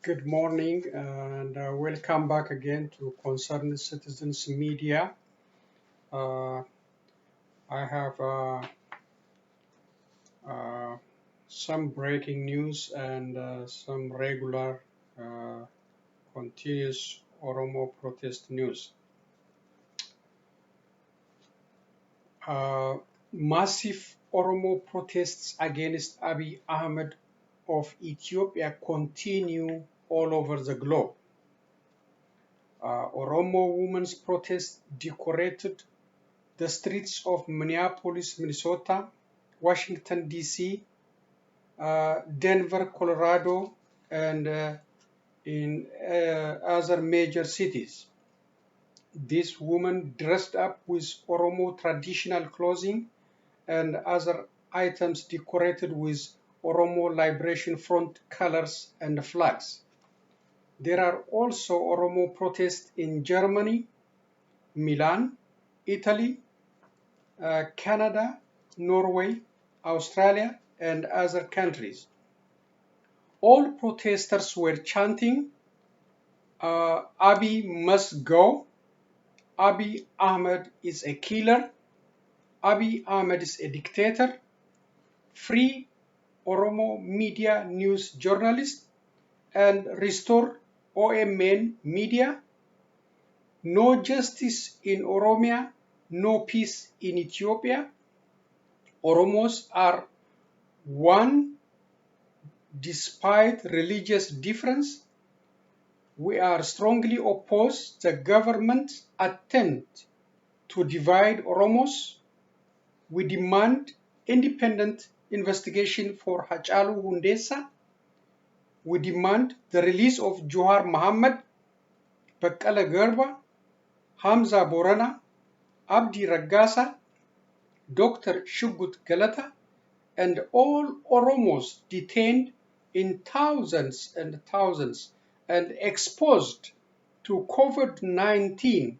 Good morning and welcome back again to Concerned Citizens Media. I have some breaking news and some regular continuous Oromo protest news. Massive Oromo protests against Abiy Ahmed of Ethiopia continue all over the globe. Oromo women's protest decorated the streets of Minneapolis, Minnesota, Washington, D.C., Denver, Colorado, and in other major cities. These women dressed up with Oromo traditional clothing and other items decorated with Oromo Liberation Front colors and flags. There are also Oromo protests in Germany, Milan, Italy, Canada, Norway, Australia, and other countries. All protesters were chanting, Abiy must go, Abiy Ahmed is a killer, Abiy Ahmed is a dictator, free Oromo media news journalists, and restore OMN media, no justice in Oromia, no peace in Ethiopia. Oromos are one despite religious difference. We are strongly opposed to the government's attempt to divide Oromos. We demand independent investigation for Hachalu Hundessa. We demand the release of Johar Mohammed, Baqqala Garba, Hamza Borana, Abdi Raggasa, Dr. Shugut Galata, and all Oromos detained in thousands and exposed to COVID-19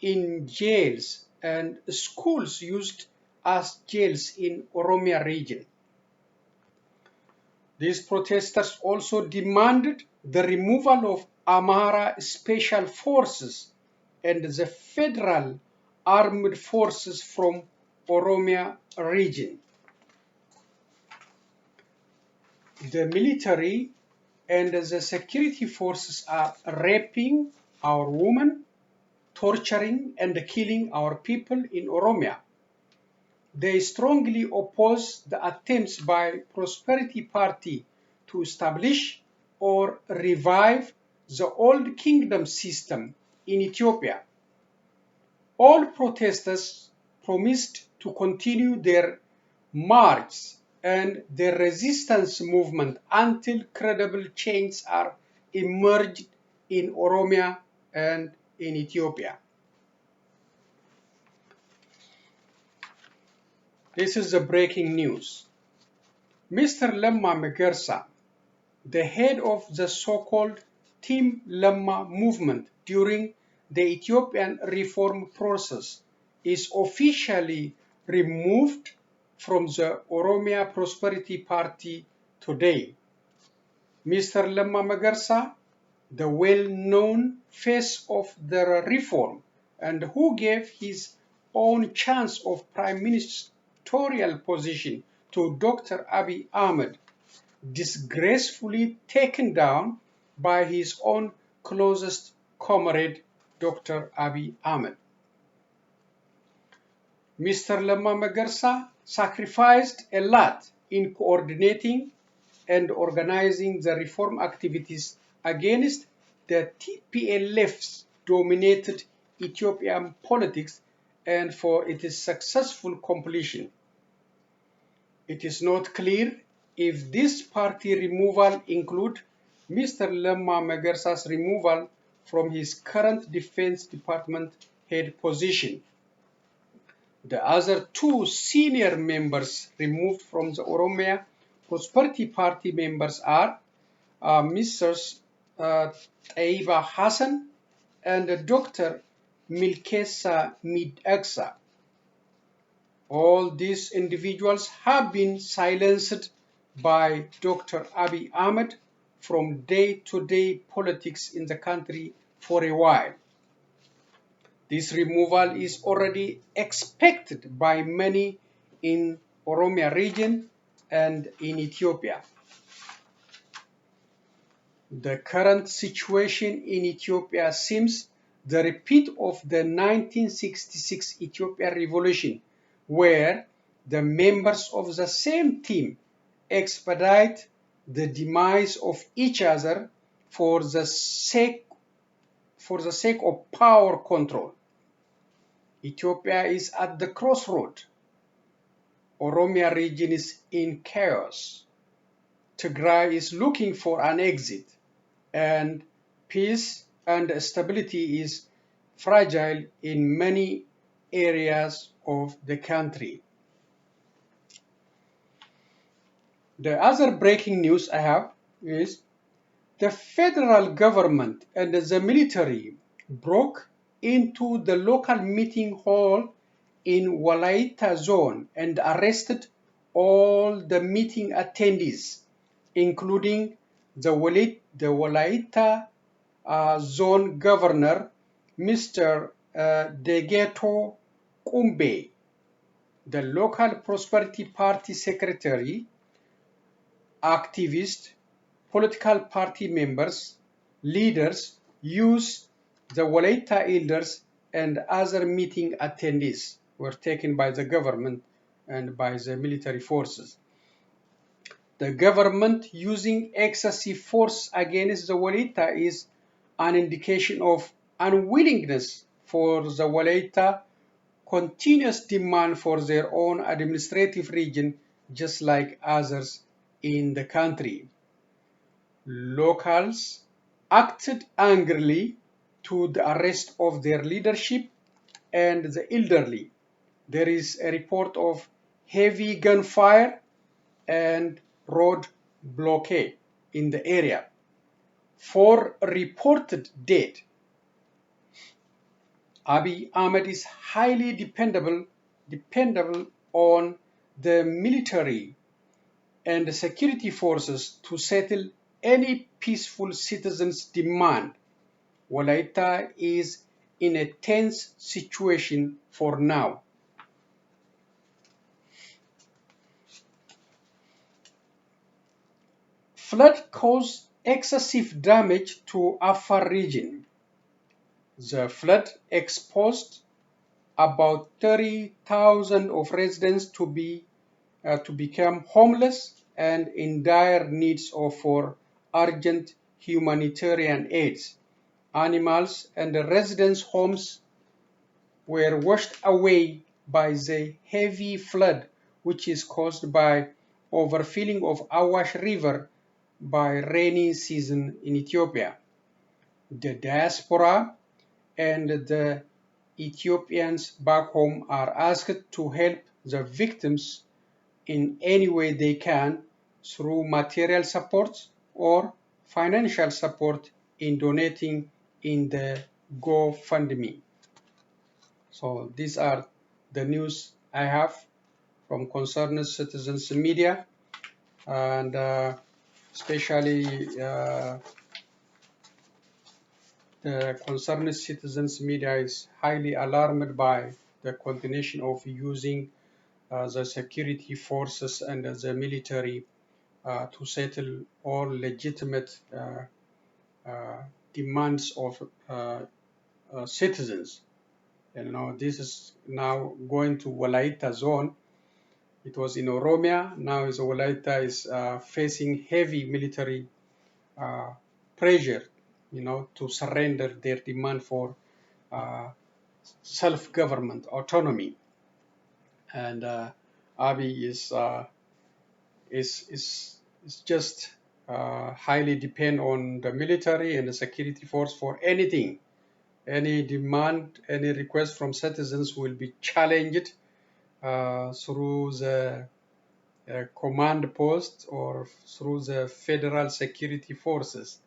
in jails and schools used as jails in Oromia region. These protesters also demanded the removal of Amhara Special Forces and the Federal Armed Forces from Oromia region. The military and the security forces are raping our women, torturing and killing our people in Oromia. They strongly oppose the attempts by Prosperity Party to establish or revive the old kingdom system in Ethiopia. All protesters promised to continue their march and their resistance movement until credible changes are emerged in Oromia and in Ethiopia. This is the breaking news. Mr. Lemma Megersa, the head of the so-called Team Lemma movement during the Ethiopian reform process, is officially removed from the Oromia Prosperity Party today. Mr. Lemma Megersa, the well-known face of the reform and who gave his own chance of prime ministerial position to Dr. Abiy Ahmed, disgracefully taken down by his own closest comrade, Dr. Abiy Ahmed. Mr. Lemma Megersa sacrificed a lot in coordinating and organizing the reform activities against the TPLF's dominated Ethiopian politics and for its successful completion. It is not clear if this party removal includes Mr. Lemma Megersa's removal from his current Defense Department head position. The other two senior members removed from the Oromia Prosperity Party members are Mrs. Taiba Hassan and Dr. Megersa Megersa. All these individuals have been silenced by Dr. Abiy Ahmed from day-to-day politics in the country for a while. This removal is already expected by many in Oromia region and in Ethiopia. The current situation in Ethiopia seems the repeat of the 1966 Ethiopian revolution, where the members of the same team expedite the demise of each other for the sake of power control. Ethiopia is at the crossroad. Oromia region is in chaos. Tigray is looking for an exit, and peace and stability is fragile in many areas of the country. The other breaking news I have is the federal government and the military broke into the local meeting hall in Walaita zone and arrested all the meeting attendees, including the Walaita zone governor, Mr. Degeto Kumbe, the local Prosperity Party secretary, activists, political party members, leaders use the Walaita elders and other meeting attendees were taken by the government and by the military forces. The government using excessive force against the Walaita is an indication of unwillingness for the Walaita continuous demand for their own administrative region, just like others in the country. Locals acted angrily to the arrest of their leadership and the elderly. There is a report of heavy gunfire and road blockade in the area. 4 reported dead. Abiy Ahmed is highly dependable on the military and the security forces to settle any peaceful citizens' demand. Walaita is in a tense situation for now. Flood caused excessive damage to Afar region. The flood exposed about 30,000 of residents to become homeless and in dire needs for urgent humanitarian aid. Animals and the residents' homes were washed away by the heavy flood, which is caused by overfilling of Awash River by rainy season in Ethiopia. The diaspora and the Ethiopians back home are asked to help the victims in any way they can through material support or financial support in donating in the GoFundMe. So these are the news I have from Concerned Citizens Media, and especially the Concerned Citizens Media is highly alarmed by the continuation of using the security forces and the military to settle all legitimate demands of citizens. And this is now going to Walaita zone. It was in Oromia. Now Walaita is facing heavy military pressure, to surrender their demand for self-government autonomy. And Abiy is just highly depend on the military and the security force for anything. Any demand, any request from citizens will be challenged through the command post or through the federal security forces.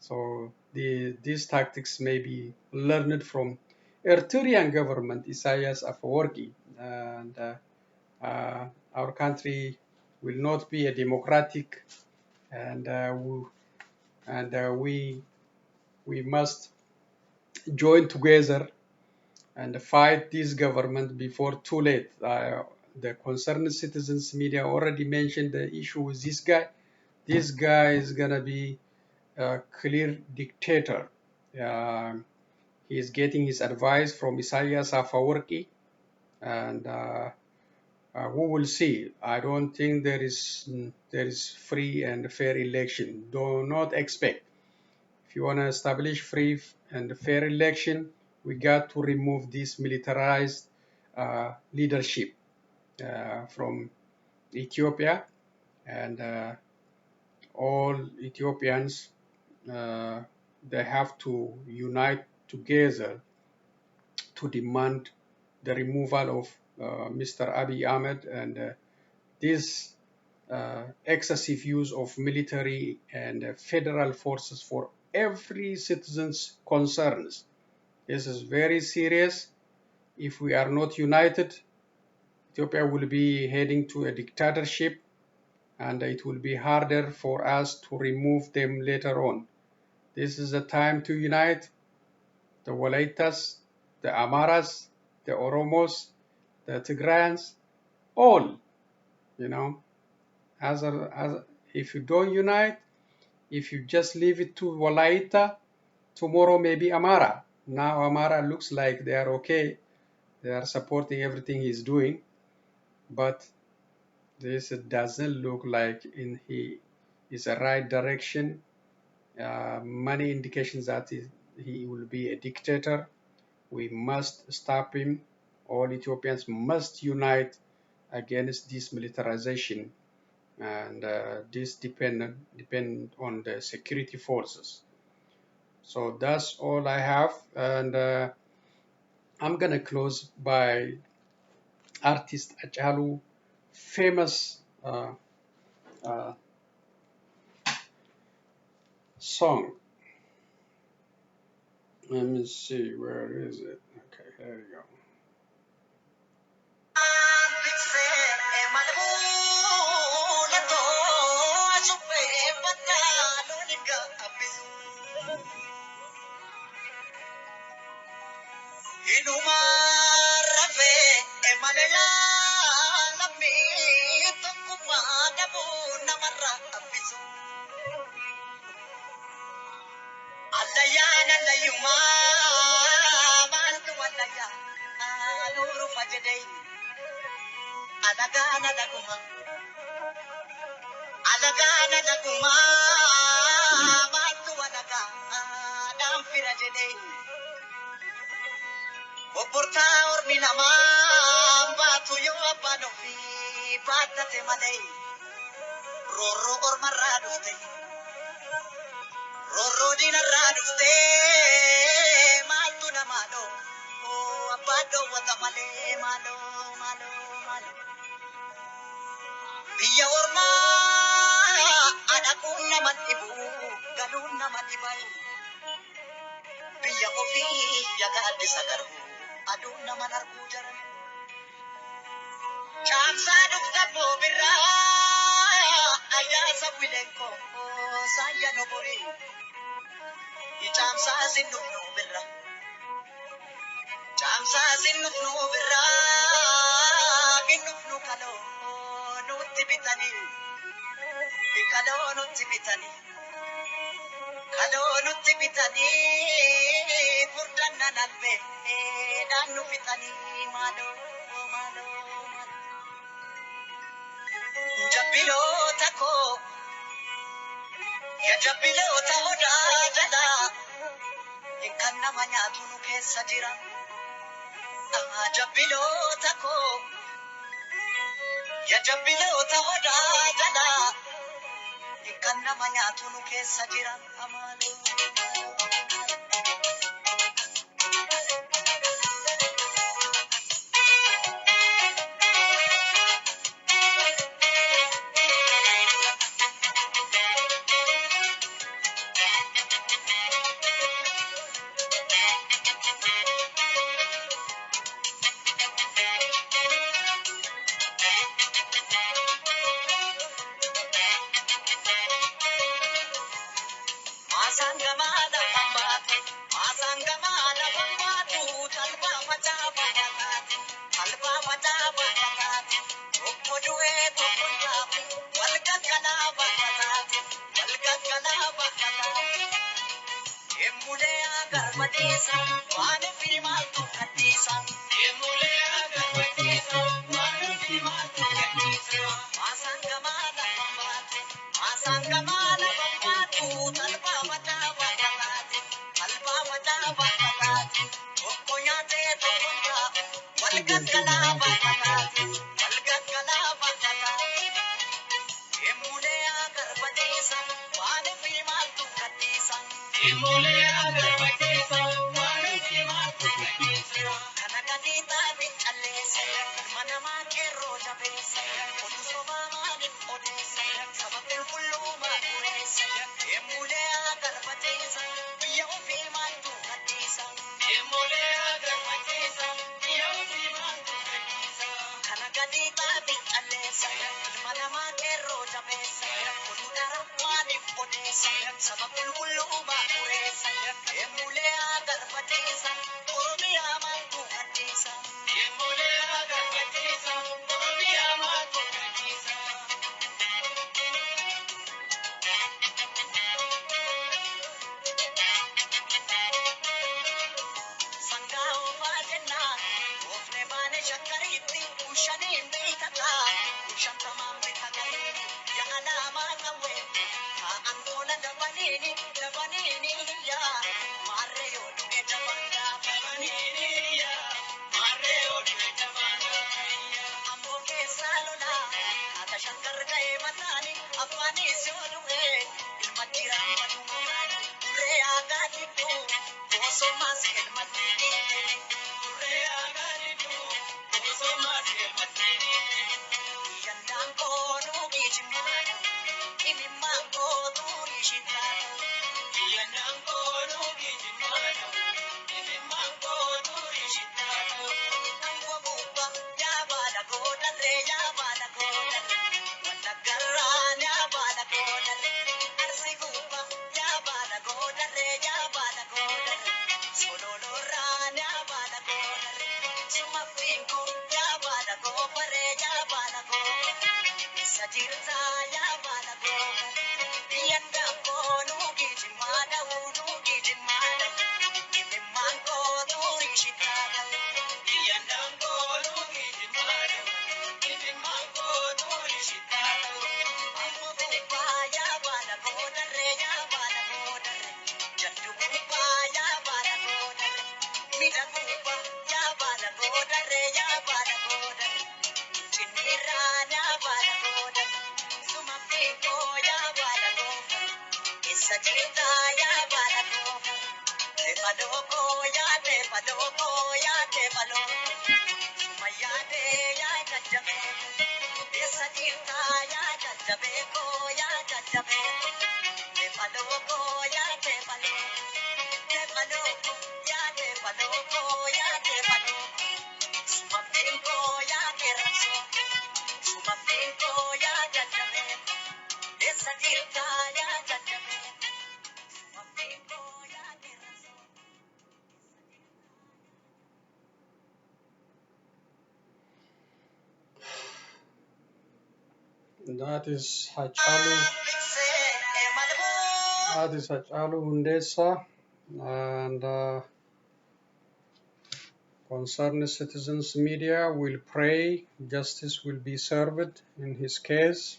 So these tactics may be learned from Eritrean government, Isaias Afwerki, and our country will not be a democratic and and we must join together and fight this government before too late. The concerned citizens media already mentioned the issue with this guy. This guy is gonna be a clear dictator. Uh, he is getting his advice from Isaias Afwerki, and we will see. I don't think there is free and fair election. Do not expect. If you want to establish free and fair election, we got to remove this militarized leadership from Ethiopia, and all Ethiopians they have to unite together to demand the removal of Mr. Abiy Ahmed, and this excessive use of military and federal forces for every citizen's concerns. This is very serious. If we are not united, Ethiopia will be heading to a dictatorship, and it will be harder for us to remove them later on. This is the time to unite the Walaitas, the Amaras, the Oromos, the Tigrayans, all, you know, if you don't unite, if you just leave it to Walaita, tomorrow maybe Amara. Now Amara looks like they are okay. They are supporting everything he's doing, but this doesn't look like he is the right direction. Many indications that he will be a dictator. We must stop him. All Ethiopians must unite against this militarization, and this depend on the security forces. So that's all I have, and I'm gonna close by artist Achalu famous uh, song. Let me see, where is it? Okay, there you go. That is Hachalu Hundessa, and concerned citizens media will pray justice will be served in his case.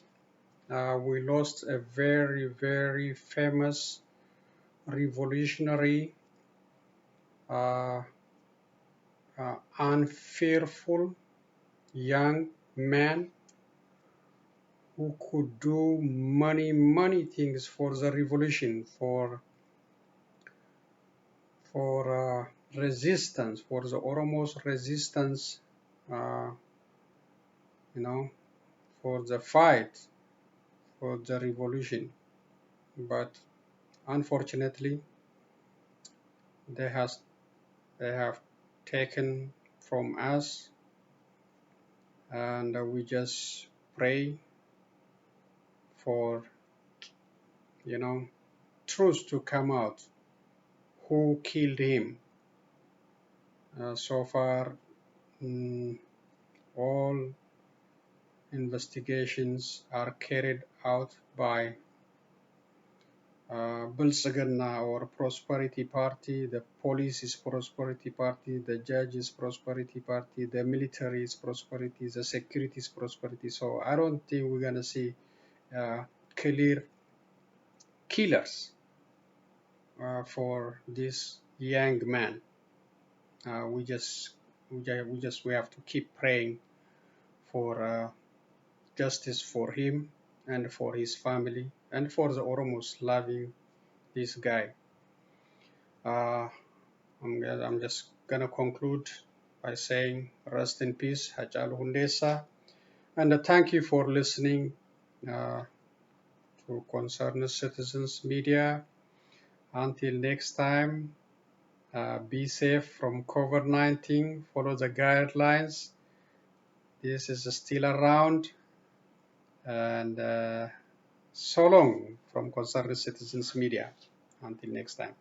We lost a very, very famous revolutionary, unfearful young man who could do many things for the revolution, for resistance, for the Oromo's resistance, for the fight for the revolution. But unfortunately, they have taken from us, and we just pray for truth to come out. Who killed him? So far, all investigations are carried out by Bilsagana or Prosperity Party, the police is Prosperity Party, the judge is Prosperity Party, the military is Prosperity, the security is Prosperity. So I don't think we're gonna see clear killers for this young man. We have to keep praying for justice for him and for his family and for the Oromos loving this guy. I'm just gonna conclude by saying rest in peace, Hachalu Hundesa, and thank you for listening to Concerned Citizens Media. Until next time, be safe from COVID-19, follow the guidelines. This is still around, and so long from Concerned Citizens Media. Until next time.